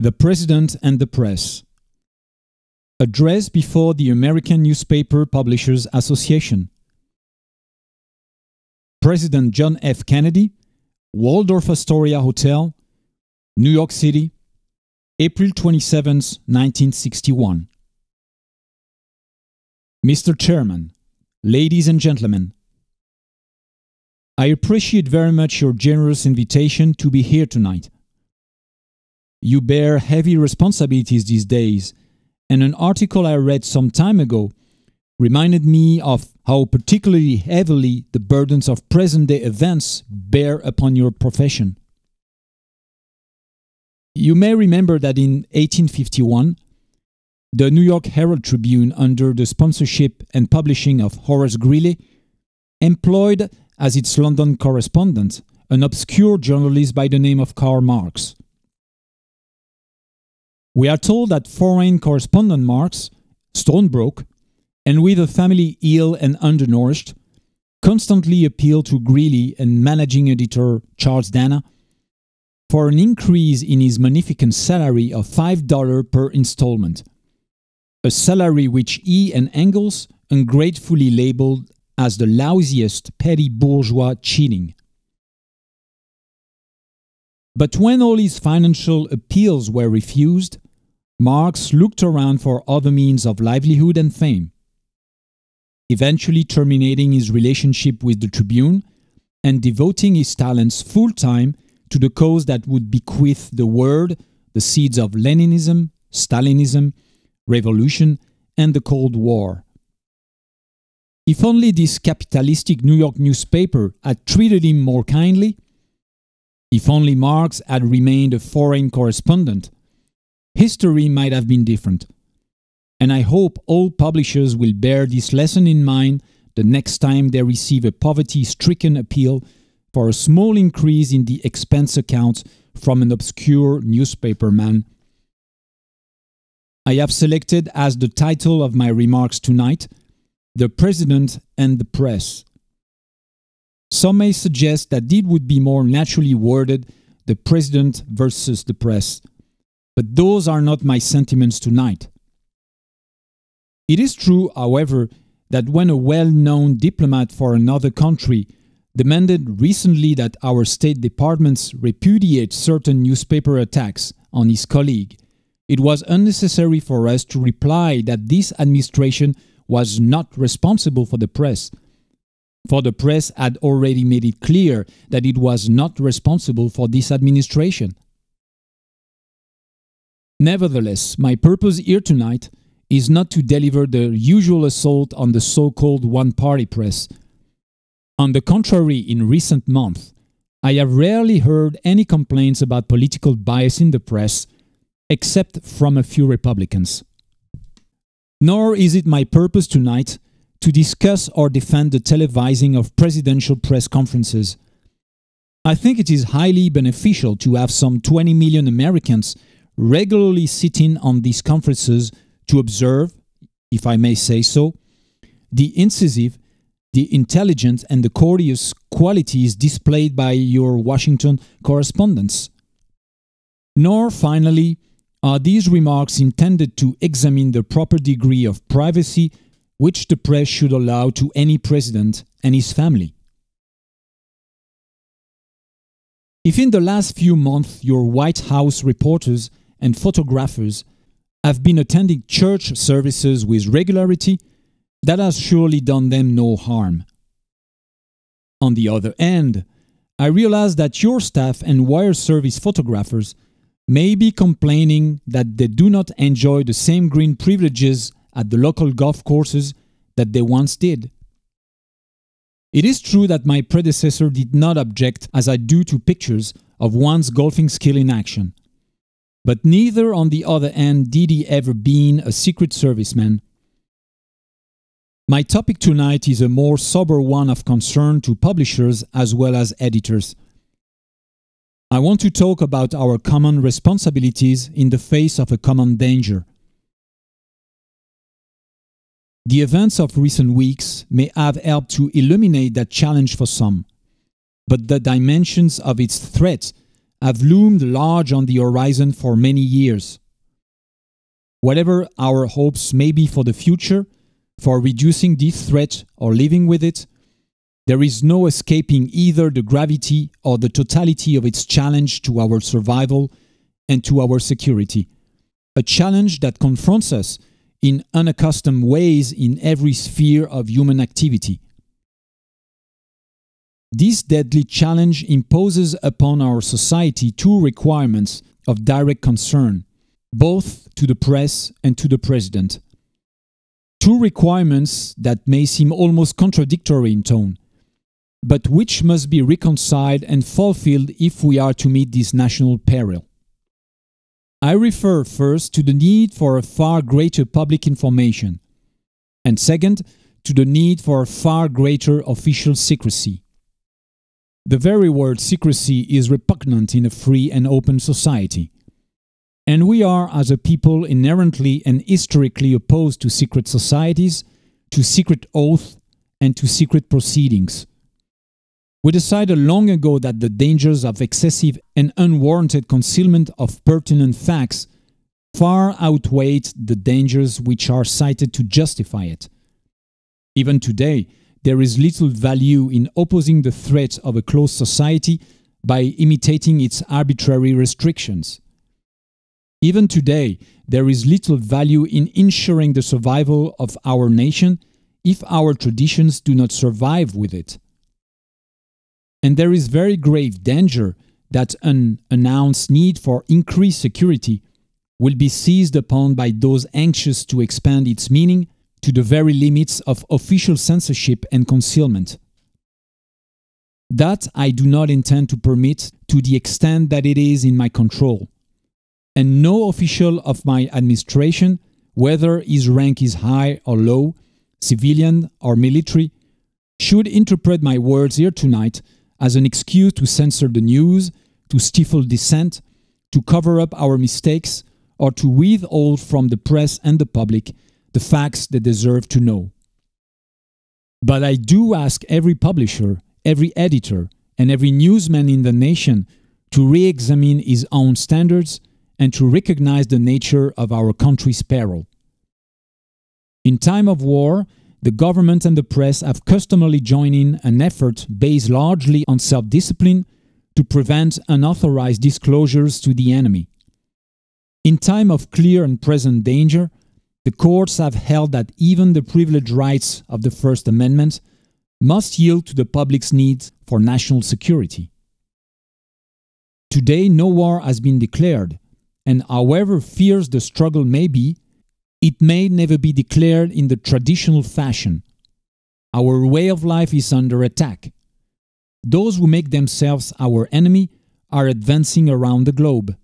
The President and the Press. Address before the American Newspaper Publishers Association. President John F. Kennedy, Waldorf Astoria Hotel, New York City, April 27, 1961. Mr. Chairman, ladies and gentlemen, I appreciate very much your generous invitation to be here tonight. You bear heavy responsibilities these days, and an article I read some time ago reminded me of how particularly heavily the burdens of present-day events bear upon your profession. You may remember that in 1851, the New York Herald Tribune, under the sponsorship and publishing of Horace Greeley, employed as its London correspondent an obscure journalist by the name of Karl Marx. We are told that foreign correspondent Marx, stone-broke, and with a family ill and undernourished, constantly appealed to Greeley and managing editor Charles Dana for an increase in his magnificent salary of $5 per installment, a salary which he and Engels ungratefully labeled as the lousiest petty bourgeois cheating. But when all his financial appeals were refused, Marx looked around for other means of livelihood and fame, eventually terminating his relationship with the Tribune and devoting his talents full-time to the cause that would bequeath the world the seeds of Leninism, Stalinism, revolution, and the Cold War. If only this capitalistic New York newspaper had treated him more kindly, if only Marx had remained a foreign correspondent, history might have been different. And I hope all publishers will bear this lesson in mind the next time they receive a poverty-stricken appeal for a small increase in the expense account from an obscure newspaperman. I have selected as the title of my remarks tonight, The President and the Press. Some may suggest that it would be more naturally worded, the President versus the Press. But those are not my sentiments tonight. It is true, however, that when a well-known diplomat for another country demanded recently that our State Departments repudiate certain newspaper attacks on his colleague, it was unnecessary for us to reply that this administration was not responsible for the press, for the press had already made it clear that it was not responsible for this administration. Nevertheless, my purpose here tonight is not to deliver the usual assault on the so-called one-party press. On the contrary, in recent months, I have rarely heard any complaints about political bias in the press, except from a few Republicans. Nor is it my purpose tonight to discuss or defend the televising of presidential press conferences. I think it is highly beneficial to have some 20 million Americans regularly sitting on these conferences to observe, if I may say so, the incisive, the intelligent, and the courteous qualities displayed by your Washington correspondents. Nor, finally, are these remarks intended to examine the proper degree of privacy which the press should allow to any president and his family. If in the last few months your White House reporters and photographers have been attending church services with regularity, that has surely done them no harm. On the other hand, I realize that your staff and wire service photographers may be complaining that they do not enjoy the same green privileges at the local golf courses that they once did. It is true that my predecessor did not object as I do to pictures of one's golfing skill in action. But neither, on the other hand, did he ever been a Secret Serviceman. My topic tonight is a more sober one of concern to publishers as well as editors. I want to talk about our common responsibilities in the face of a common danger. The events of recent weeks may have helped to illuminate that challenge for some, but the dimensions of its threat have loomed large on the horizon for many years. Whatever our hopes may be for the future, for reducing this threat or living with it, there is no escaping either the gravity or the totality of its challenge to our survival and to our security. A challenge that confronts us in unaccustomed ways in every sphere of human activity. This deadly challenge imposes upon our society two requirements of direct concern, both to the press and to the president. Two requirements that may seem almost contradictory in tone, but which must be reconciled and fulfilled if we are to meet this national peril. I refer first to the need for a far greater public information, and second, to the need for a far greater official secrecy. The very word secrecy is repugnant in a free and open society. And we are, as a people, inherently and historically opposed to secret societies, to secret oaths, and to secret proceedings. We decided long ago that the dangers of excessive and unwarranted concealment of pertinent facts far outweighed the dangers which are cited to justify it. Even today, there is little value in opposing the threat of a closed society by imitating its arbitrary restrictions. Even today, there is little value in ensuring the survival of our nation if our traditions do not survive with it. And there is very grave danger that an announced need for increased security will be seized upon by those anxious to expand its meaning to the very limits of official censorship and concealment. That I do not intend to permit to the extent that it is in my control. And no official of my administration, whether his rank is high or low, civilian or military, should interpret my words here tonight as an excuse to censor the news, to stifle dissent, to cover up our mistakes, or to withhold from the press and the public the facts they deserve to know. But I do ask every publisher, every editor, and every newsman in the nation to re-examine his own standards and to recognize the nature of our country's peril. In time of war, the government and the press have customarily joined in an effort based largely on self-discipline to prevent unauthorized disclosures to the enemy. In time of clear and present danger, the courts have held that even the privileged rights of the First Amendment must yield to the public's needs for national security. Today, no war has been declared, and however fierce the struggle may be, it may never be declared in the traditional fashion. Our way of life is under attack. Those who make themselves our enemy are advancing around the globe.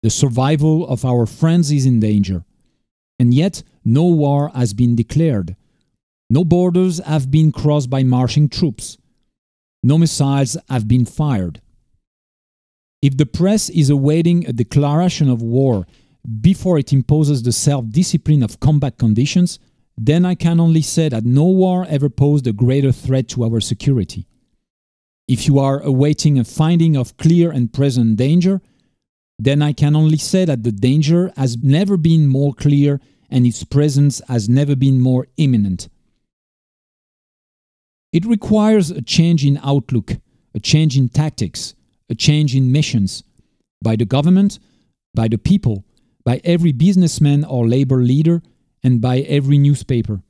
The survival of our friends is in danger. And yet, no war has been declared. No borders have been crossed by marching troops. No missiles have been fired. If the press is awaiting a declaration of war before it imposes the self-discipline of combat conditions, then I can only say that no war ever posed a greater threat to our security. If you are awaiting a finding of clear and present danger, then I can only say that the danger has never been more clear and its presence has never been more imminent. It requires a change in outlook, a change in tactics, a change in missions, by the government, by the people, by every businessman or labor leader, and by every newspaper.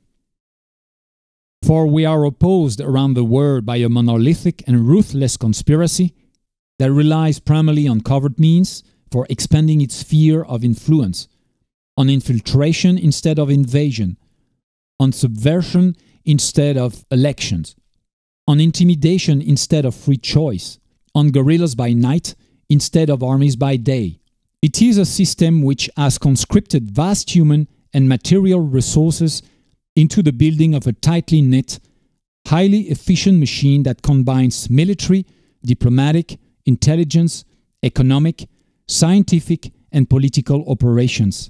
For we are opposed around the world by a monolithic and ruthless conspiracy that relies primarily on covert means for expanding its sphere of influence, on infiltration instead of invasion, on subversion instead of elections, on intimidation instead of free choice, on guerrillas by night instead of armies by day. It is a system which has conscripted vast human and material resources into the building of a tightly knit, highly efficient machine that combines military, diplomatic, intelligence, economic, scientific, and political operations.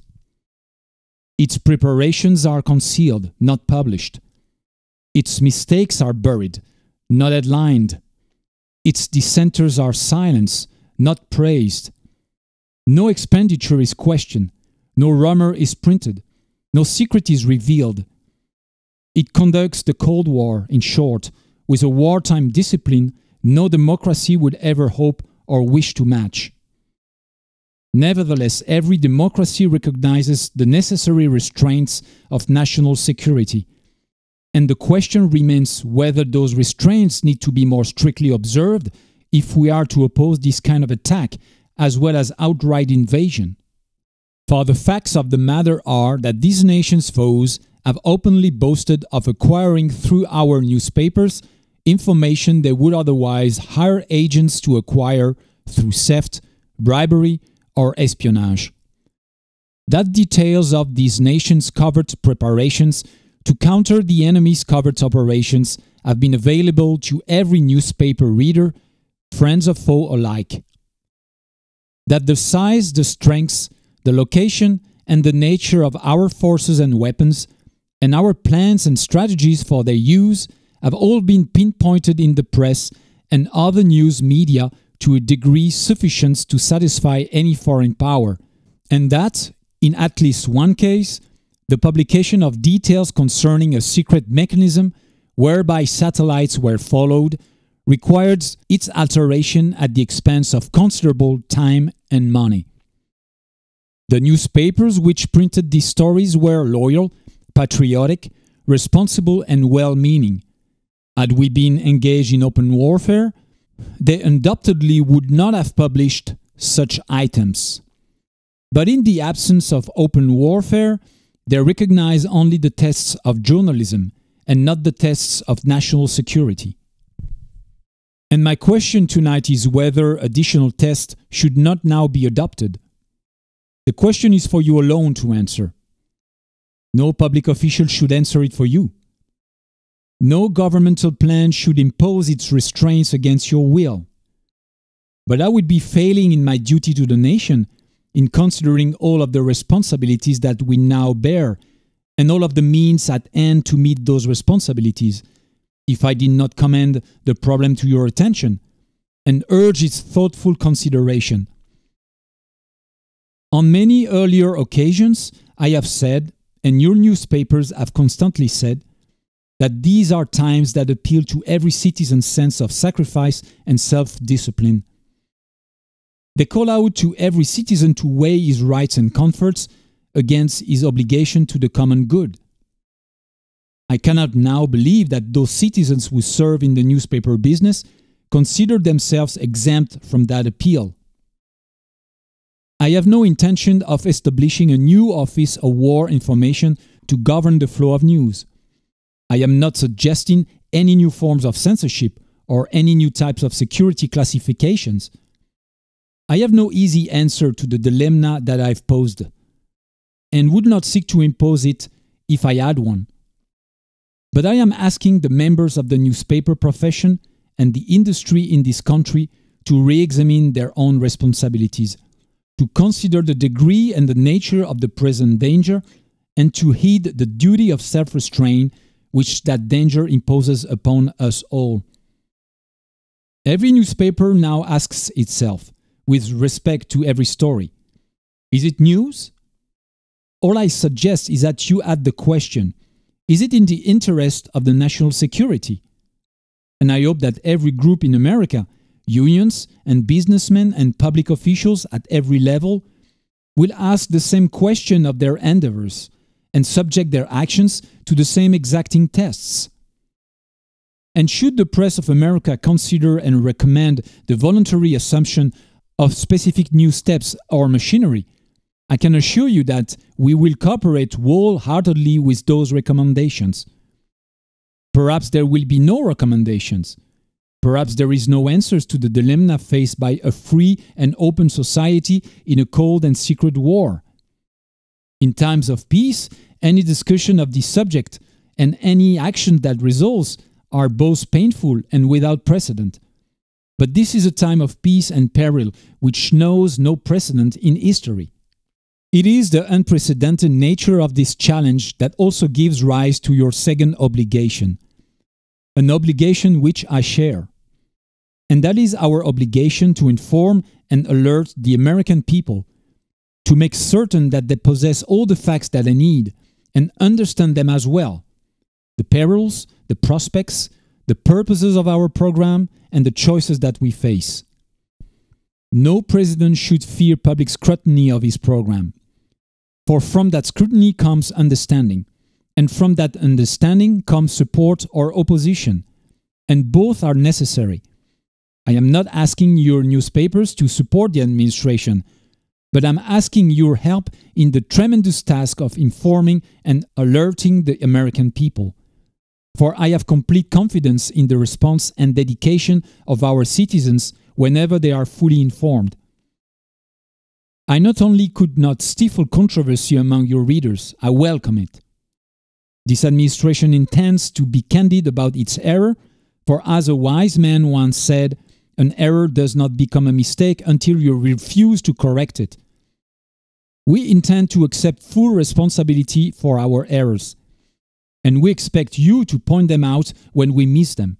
Its preparations are concealed, not published. Its mistakes are buried, not headlined. Its dissenters are silenced, not praised. No expenditure is questioned. No rumor is printed. No secret is revealed. It conducts the Cold War, in short, with a wartime discipline no democracy would ever hope or wish to match. Nevertheless, every democracy recognizes the necessary restraints of national security, and the question remains whether those restraints need to be more strictly observed if we are to oppose this kind of attack, as well as outright invasion. For the facts of the matter are that these nations' foes have openly boasted of acquiring through our newspapers information they would otherwise hire agents to acquire through theft, bribery, or espionage. That details of these nations' covert preparations to counter the enemy's covert operations have been available to every newspaper reader, friends or foe alike. That the size, the strengths, the location, and the nature of our forces and weapons, and our plans and strategies for their use have all been pinpointed in the press and other news media to a degree sufficient to satisfy any foreign power, and that, in at least one case, the publication of details concerning a secret mechanism whereby satellites were followed required its alteration at the expense of considerable time and money. The newspapers which printed these stories were loyal, patriotic, responsible, and well-meaning. Had we been engaged in open warfare, they undoubtedly would not have published such items. But in the absence of open warfare, they recognize only the tests of journalism and not the tests of national security. And my question tonight is whether additional tests should not now be adopted. The question is for you alone to answer. No public official should answer it for you. No governmental plan should impose its restraints against your will. But I would be failing in my duty to the nation in considering all of the responsibilities that we now bear and all of the means at hand to meet those responsibilities if I did not commend the problem to your attention and urge its thoughtful consideration. On many earlier occasions, I have said, and your newspapers have constantly said, that these are times that appeal to every citizen's sense of sacrifice and self-discipline. They call out to every citizen to weigh his rights and comforts against his obligation to the common good. I cannot now believe that those citizens who serve in the newspaper business consider themselves exempt from that appeal. I have no intention of establishing a new office of war information to govern the flow of news. I am not suggesting any new forms of censorship or any new types of security classifications. I have no easy answer to the dilemma that I've posed, and would not seek to impose it if I had one. But I am asking the members of the newspaper profession and the industry in this country to re-examine their own responsibilities, to consider the degree and the nature of the present danger, and to heed the duty of self-restraint which that danger imposes upon us all. Every newspaper now asks itself, with respect to every story, is it news? All I suggest is that you add the question, is it in the interest of the national security? And I hope that every group in America, unions and businessmen and public officials at every level, will ask the same question of their endeavors and subject their actions to the same exacting tests. And should the press of America consider and recommend the voluntary assumption of specific new steps or machinery, I can assure you that we will cooperate wholeheartedly with those recommendations. Perhaps there will be no recommendations. Perhaps there is no answers to the dilemma faced by a free and open society in a cold and secret war. In times of peace, any discussion of this subject and any action that results are both painful and without precedent. But this is a time of peace and peril which knows no precedent in history. It is the unprecedented nature of this challenge that also gives rise to your second obligation, an obligation which I share. And that is our obligation to inform and alert the American people to make certain that they possess all the facts that they need and understand them as well. The perils, the prospects, the purposes of our program, and the choices that we face. No president should fear public scrutiny of his program. For from that scrutiny comes understanding, and from that understanding comes support or opposition, and both are necessary. I am not asking your newspapers to support the administration, but I'm asking your help in the tremendous task of informing and alerting the American people. For I have complete confidence in the response and dedication of our citizens whenever they are fully informed. I not only could not stifle controversy among your readers, I welcome it. This administration intends to be candid about its error, for as a wise man once said, an error does not become a mistake until you refuse to correct it. We intend to accept full responsibility for our errors, and we expect you to point them out when we miss them.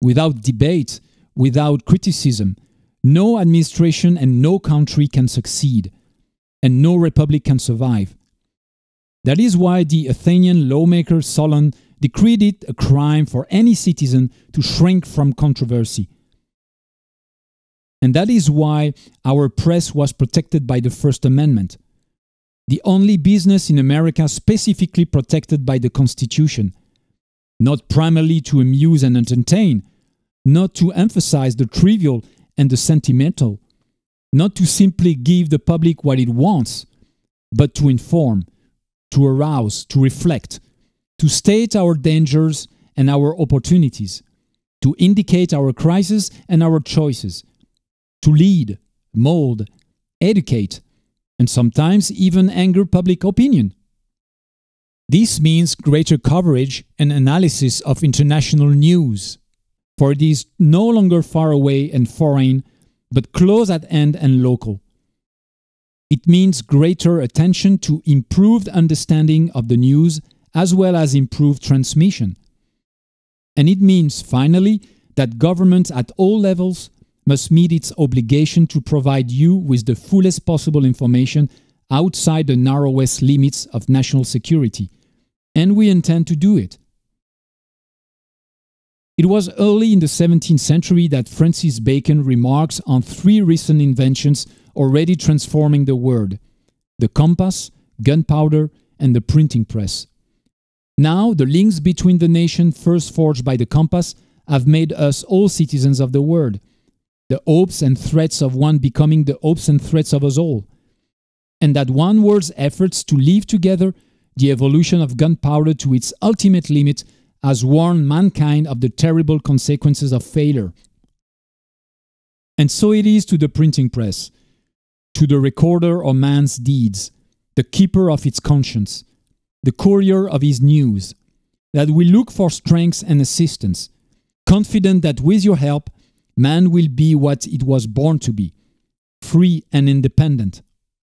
Without debate, without criticism, no administration and no country can succeed, and no republic can survive. That is why the Athenian lawmaker Solon decreed it a crime for any citizen to shrink from controversy. And that is why our press was protected by the First Amendment, the only business in America specifically protected by the Constitution, not primarily to amuse and entertain, not to emphasize the trivial and the sentimental, not to simply give the public what it wants, but to inform, to arouse, to reflect, to state our dangers and our opportunities, to indicate our crises and our choices, to lead, mold, educate, and sometimes even anger public opinion. This means greater coverage and analysis of international news, for it is no longer far away and foreign, but close at hand and local. It means greater attention to improved understanding of the news as well as improved transmission. And it means, finally, that government at all levels must meet its obligation to provide you with the fullest possible information outside the narrowest limits of national security. And we intend to do it. It was early in the 17th century that Francis Bacon remarks on three recent inventions already transforming the world: the compass, gunpowder, and the printing press. Now, the links between the nation first forged by the compass have made us all citizens of the world, the hopes and threats of one becoming the hopes and threats of us all. And that one world's efforts to live together, the evolution of gunpowder to its ultimate limit, has warned mankind of the terrible consequences of failure. And so it is to the printing press, to the recorder of man's deeds, the keeper of its conscience, the courier of his news, that we look for strength and assistance, confident that with your help, man will be what it was born to be, free and independent,